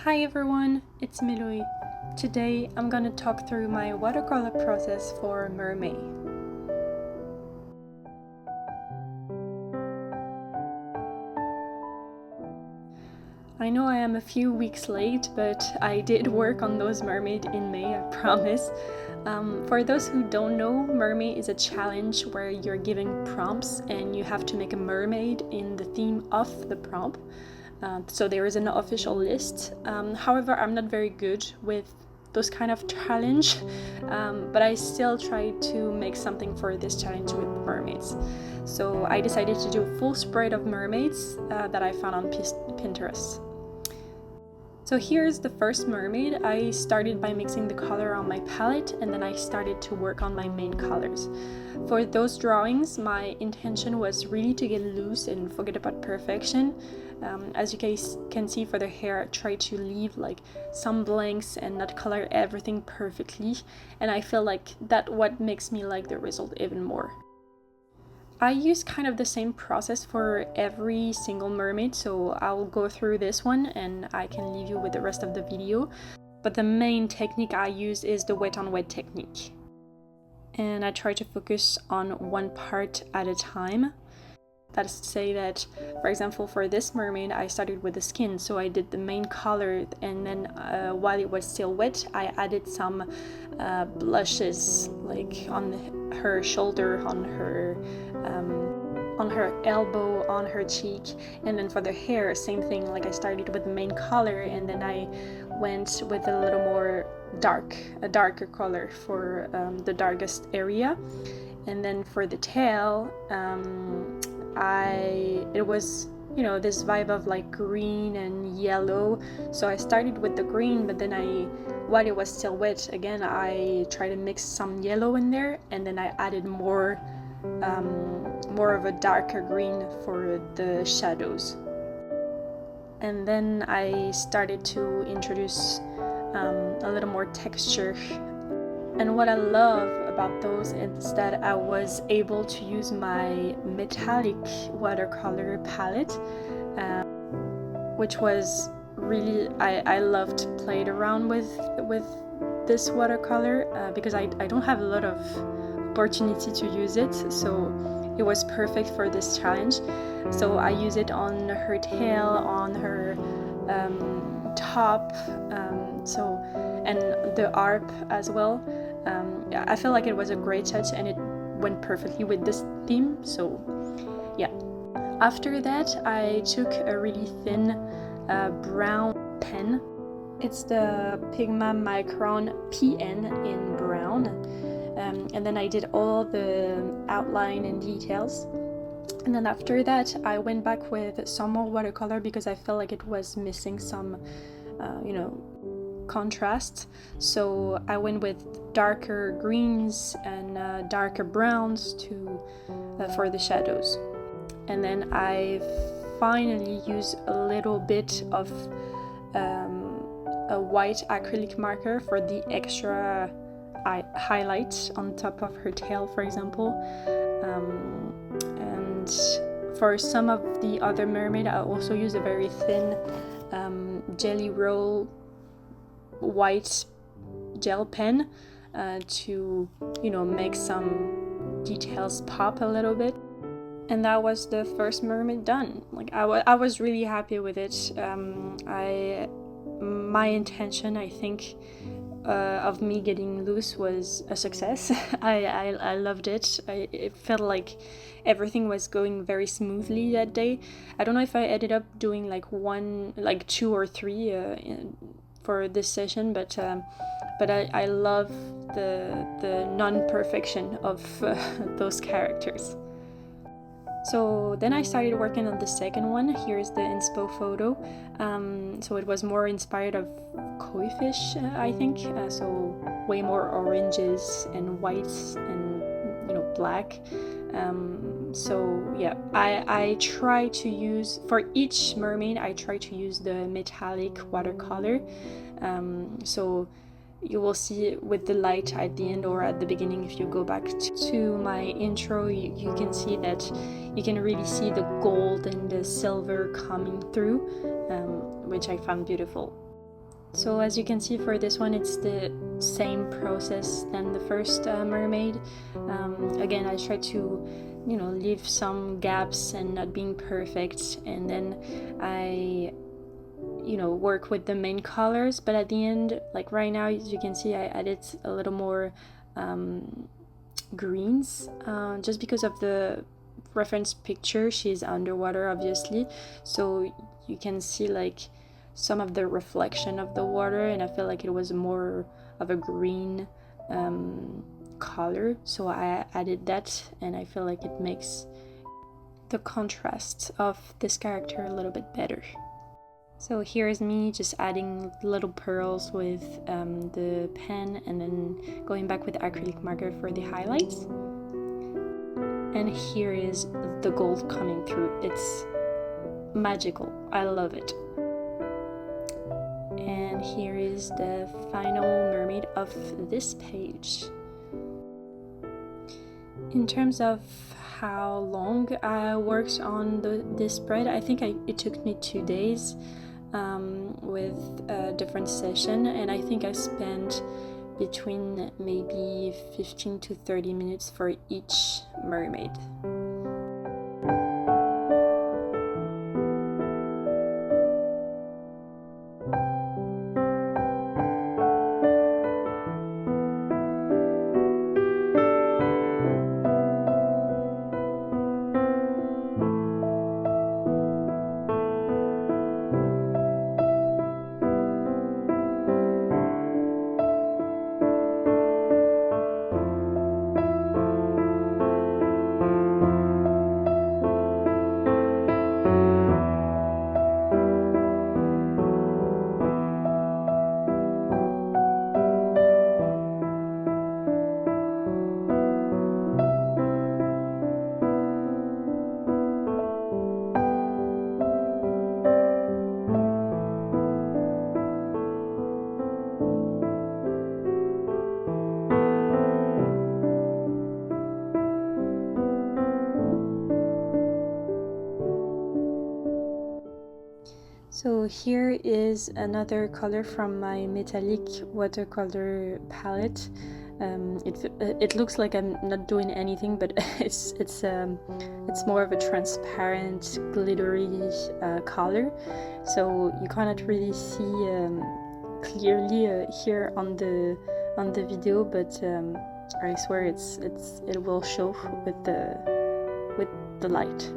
Hi everyone, it's Miloi. Today I'm gonna talk through my watercolor process for Mermaid. I know I am a few weeks late, but I did work on those mermaid in May, I promise. For those who don't know, Mermaid is a challenge where you're given prompts and you have to make a mermaid in the theme of the prompt. So there is an official list. However, I'm not very good with those kind of challenge, but I still try to make something for this challenge with mermaids. So I decided to do a full spread of mermaids that I found on Pinterest. So here's the first mermaid. I started by mixing the color on my palette and then I started to work on my main colors. For those drawings, my intention was really to get loose and forget about perfection. As you guys can see for the hair, I try to leave like some blanks and not color everything perfectly, and I feel like that what makes me like the result even more. I use kind of the same process for every single mermaid, so I'll go through this one and I can leave you with the rest of the video. But the main technique I use is the wet on wet technique. And I try to focus on one part at a time. That is to say that, for example, for this mermaid, I started with the skin, so I did the main color, and then while it was still wet, I added some blushes, like on her shoulder, on her elbow, on her cheek, and then for the hair, same thing. Like I started with the main color, and then I went with a little more a darker color for the darkest area, and then for the tail. It was, this vibe of like green and yellow, so I started with the green, but then while it was still wet, again I tried to mix some yellow in there, and then I added more of a darker green for the shadows. And then I started to introduce a little more texture. And what I love about those is that I was able to use my metallic watercolor palette, which was really, I loved playing around with this watercolor because I don't have a lot of opportunity to use it, so it was perfect for this challenge. So I use it on her tail, on her top, and the arp as well. I feel like it was a great touch and it went perfectly with this theme, so yeah. After that, I took a really thin brown pen. It's the Pigma Micron PN in brown, and then I did all the outline and details. And then after that, I went back with some more watercolor because I felt like it was missing some, contrast. So I went with darker greens and darker browns for the shadows. And then I finally used a little bit of a white acrylic marker for the extra highlight on top of her tail, for example. And for some of the other mermaid, I also use a very thin jelly roll white gel pen to make some details pop a little bit. And that was the first mermaid done. Like I was really happy with it. My intention, I think, of me getting loose was a success. I loved it. It felt like everything was going very smoothly that day. I don't know if I ended up doing like 2 or 3 for this session, but I love the non-perfection of those characters. So then I started working on the second one. Here's the inspo photo. So it was more inspired of koi fish, I think. So way more oranges and whites and black. So yeah, I try to use, for each mermaid, I try to use the metallic watercolor. So you will see with the light at the end or at the beginning. If you go back to my intro, you can see that you can really see the gold and the silver coming through, which I found beautiful. So as you can see, for this one it's the same process than the first mermaid. Again, I try to leave some gaps and not being perfect, and then I work with the main colors, but at the end, like right now, as you can see, I added a little more greens, just because of the reference picture. She's underwater, obviously, so you can see like some of the reflection of the water, and I feel like it was more of a green color, so I added that, and I feel like it makes the contrast of this character a little bit better. So here's me just adding little pearls with the pen, and then going back with acrylic marker for the highlights. And here is the gold coming through. It's magical. I love it. And here is the final mermaid of this page. In terms of how long I worked on this spread, I think it took me 2 days with a different session, and I think I spent between maybe 15 to 30 minutes for each mermaid. So here is another color from my metallic watercolor palette. It looks like I'm not doing anything, but it's more of a transparent, glittery color. So you cannot really see clearly here on the video, but I swear it will show with the light.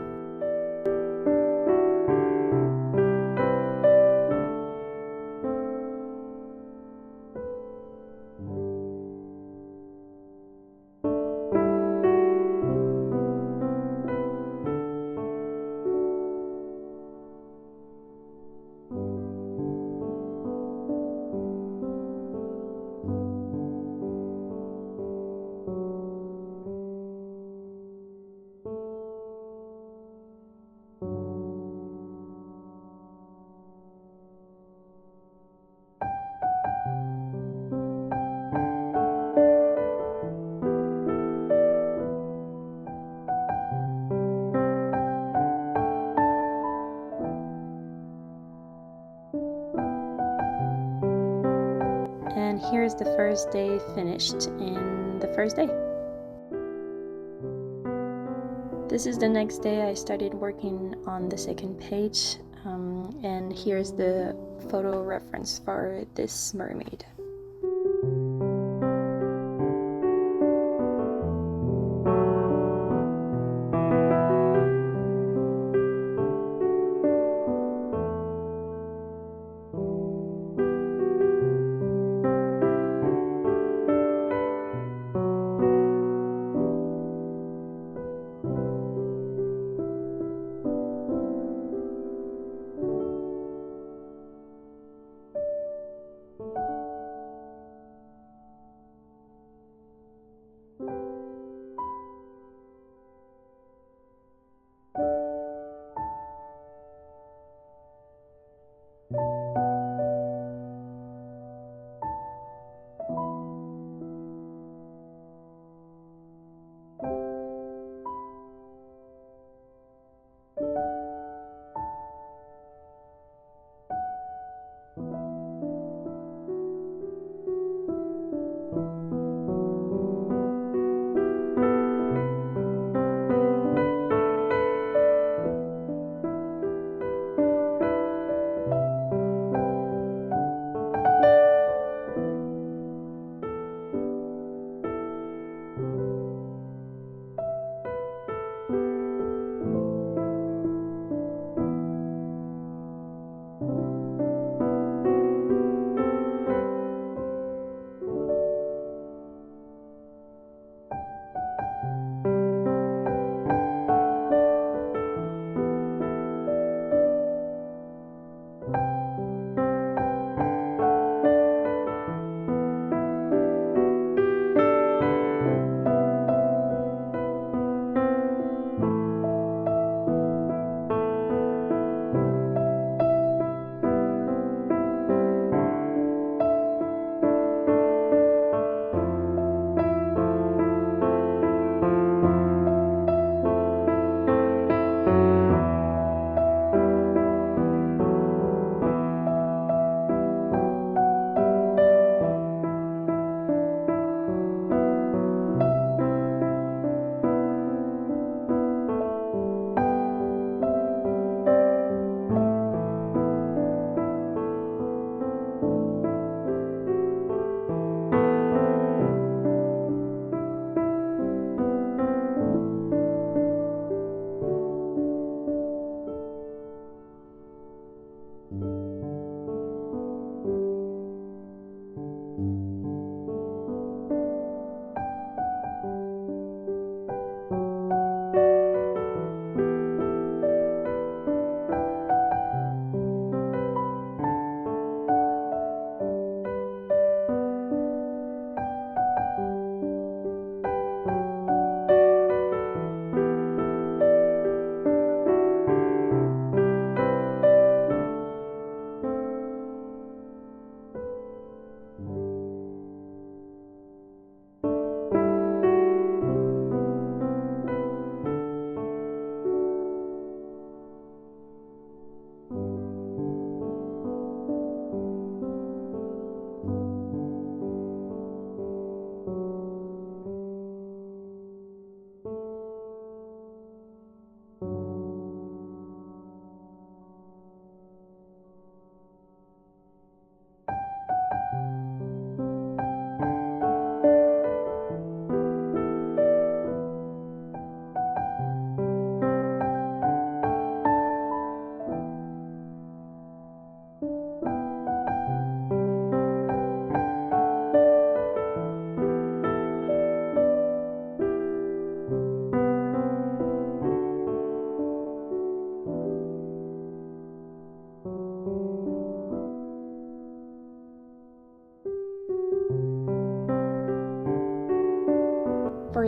And here's the first day finished in the first day. This is the next day. I started working on the second page, and here's the photo reference for this mermaid.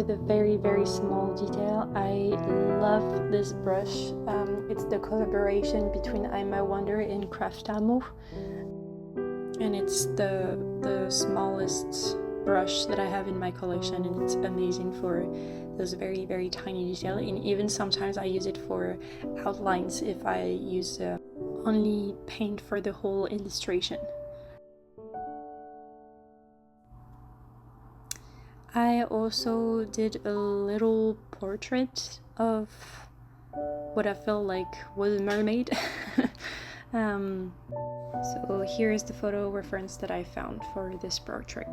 for the very, very small detail, I love this brush. It's the collaboration between I'm a Wonder and Craftamo, and it's the smallest brush that I have in my collection, and it's amazing for those very, very tiny details. And even sometimes I use it for outlines if I use only paint for the whole illustration. I also did a little portrait of what I felt like was a mermaid. So here is the photo reference that I found for this portrait.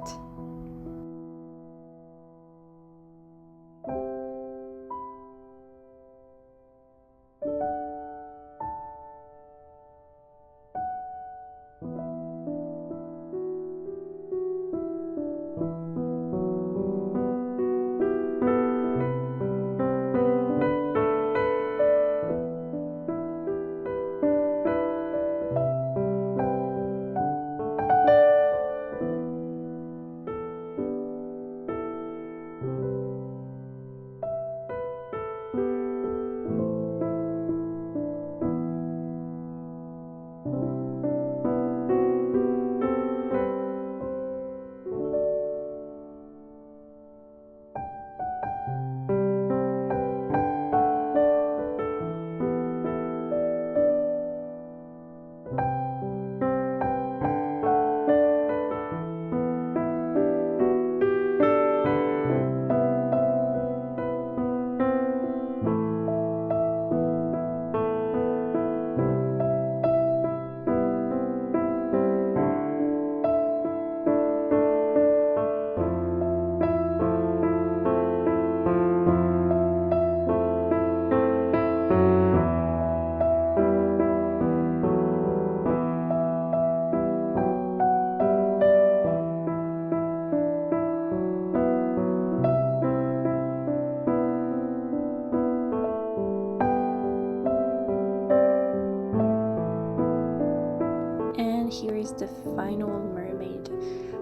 Here is the final mermaid.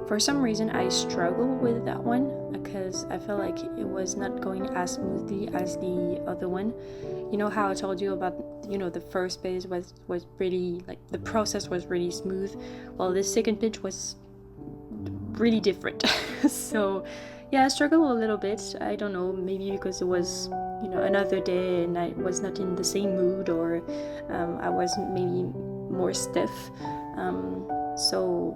For some reason I struggle with that one because I felt like it was not going as smoothly as the other one. You know how I told you about, the first page was really, like, the process was really smooth. Well, this second page was really different. So yeah, I struggled a little bit. I don't know, maybe because it was another day and I was not in the same mood, or I was maybe more stiff. So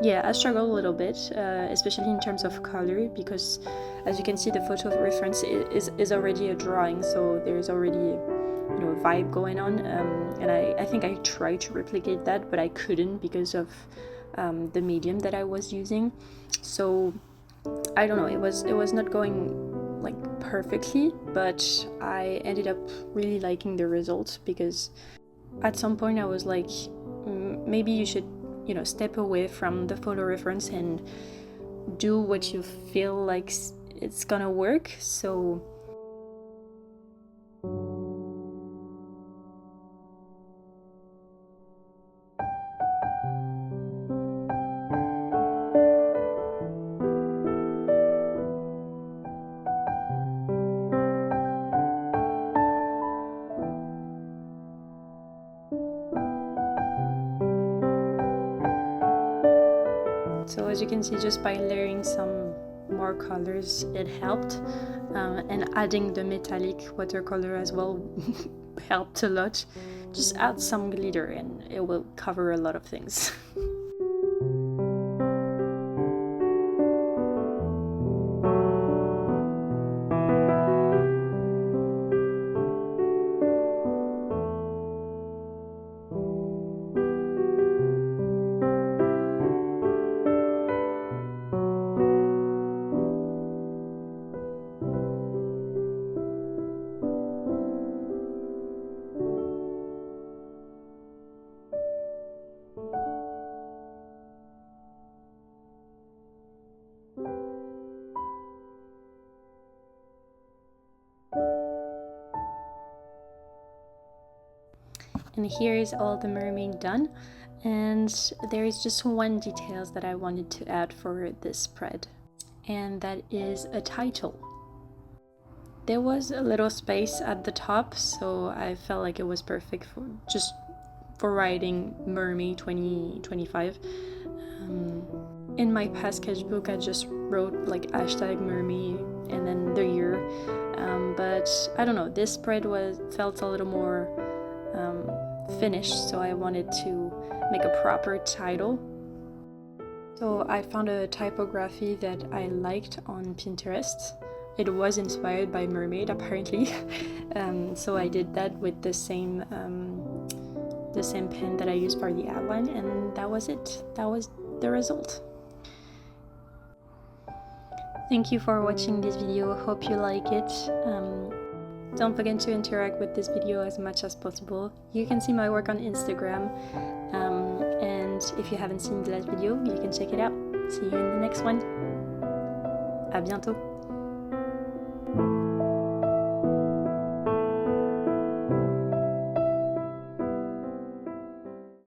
yeah, I struggle a little bit, especially in terms of color, because as you can see, the photo reference is already a drawing, so there's already a vibe going on, and I think I tried to replicate that, but I couldn't because of the medium that I was using. So I don't know, it was not going like perfectly, but I ended up really liking the result, because at some point I was like, maybe you should step away from the photo reference and do what you feel like it's gonna work. So as you can see, just by layering some more colors, it helped, and adding the metallic watercolor as well helped a lot. Just add some glitter and it will cover a lot of things. And here is all the mermaid done, and there is just one details that I wanted to add for this spread. and that is a title. There was a little space at the top, so I felt like it was perfect for writing Mermaid 2025. In my past sketchbook, I just wrote like hashtag Mermaid and then the year, but I don't know, this spread felt a little more finished, so I wanted to make a proper title. So I found a typography that I liked on Pinterest. It was inspired by Mermaid apparently, so I did that with the same pen that I used for the outline, and that was it. That was the result. Thank you for watching this video. Hope you like it. Don't forget to interact with this video as much as possible. You can see my work on Instagram, and if you haven't seen the last video, you can check it out. See you in the next one. À bientôt.